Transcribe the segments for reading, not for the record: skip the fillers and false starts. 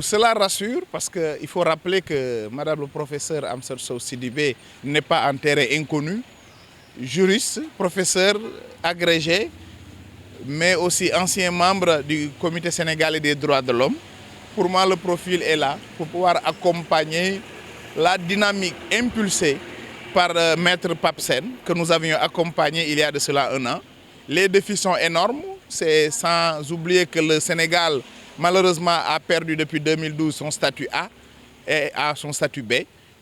cela rassure parce qu'il faut rappeler que Madame le professeur Amsatou Sow Sidibé n'est pas un terrain inconnu. Juriste, professeur agrégé, mais aussi ancien membre du Comité sénégalais des droits de l'homme. Pour moi, le profil est là pour pouvoir accompagner la dynamique impulsée par Maître Pape Sène, que nous avions accompagné il y a de cela 1 an. Les défis sont énormes, c'est sans oublier que le Sénégal, malheureusement, a perdu depuis 2012 son statut A et à son statut B.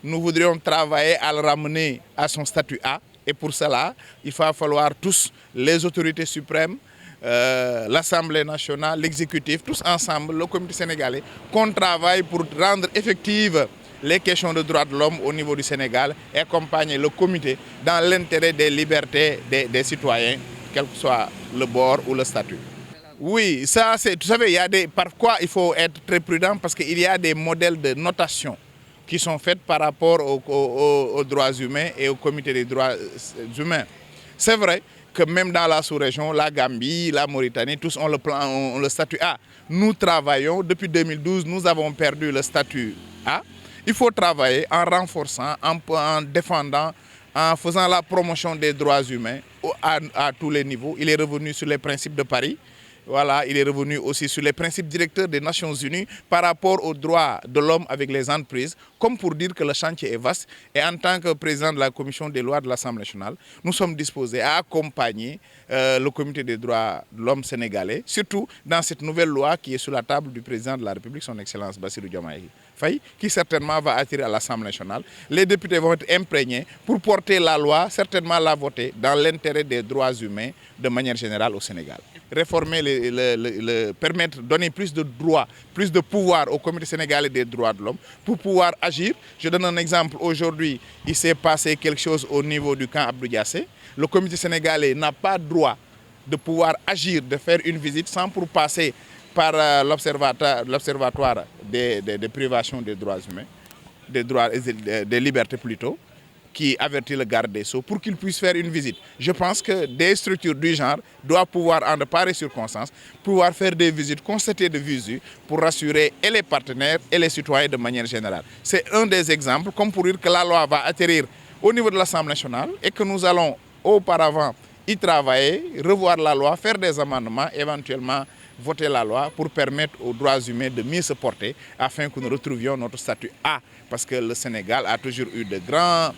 Nous voudrions travailler à le ramener à son statut A. Et pour cela, il va falloir tous, les autorités suprêmes, l'Assemblée nationale, l'exécutif, tous ensemble, le comité sénégalais, qu'on travaille pour rendre effectives les questions de droits de l'homme au niveau du Sénégal et accompagner le comité dans l'intérêt des libertés des citoyens, quel que soit le bord ou le statut. Oui, ça c'est, vous savez, parfois il faut être très prudent parce qu'il y a des modèles de notation qui sont faits par rapport aux droits humains et au comité des droits humains. C'est vrai que même dans la sous-région, la Gambie, la Mauritanie, tous ont le statut A. Nous travaillons, depuis 2012, nous avons perdu le statut A. Il faut travailler en renforçant, en défendant, en faisant la promotion des droits humains à tous les niveaux. Il est revenu sur les principes de Paris. Voilà, il est revenu aussi sur les principes directeurs des Nations Unies par rapport aux droits de l'homme avec les entreprises, comme pour dire que le chantier est vaste. Et en tant que président de la commission des lois de l'Assemblée nationale, nous sommes disposés à accompagner le comité des droits de l'homme sénégalais, surtout dans cette nouvelle loi qui est sur la table du président de la République, son Excellence Bassirou Diomaye Faye, qui certainement va attirer à l'Assemblée nationale. Les députés vont être imprégnés pour porter la loi, certainement la voter, dans l'intérêt des droits humains de manière générale au Sénégal. Réformer, permettre, donner plus de droits, plus de pouvoir au comité sénégalais des droits de l'homme pour pouvoir agir. Je donne un exemple. Aujourd'hui, il s'est passé quelque chose au niveau du camp Abdou Diassé. Le comité sénégalais n'a pas droit de pouvoir agir, de faire une visite sans pour passer par l'observatoire des privations des droits humains, des libertés plutôt, qui avertit le garde des Sceaux pour qu'il puisse faire une visite. Je pense que des structures du genre doivent pouvoir, en de pareilles circonstances, pouvoir faire des visites, constater de visu pour rassurer et les partenaires et les citoyens de manière générale. C'est un des exemples, comme pour dire que la loi va atterrir au niveau de l'Assemblée nationale et que nous allons auparavant y travailler, revoir la loi, faire des amendements, éventuellement voter la loi pour permettre aux droits humains de mieux se porter afin que nous retrouvions notre statut A. Parce que le Sénégal a toujours eu de grands...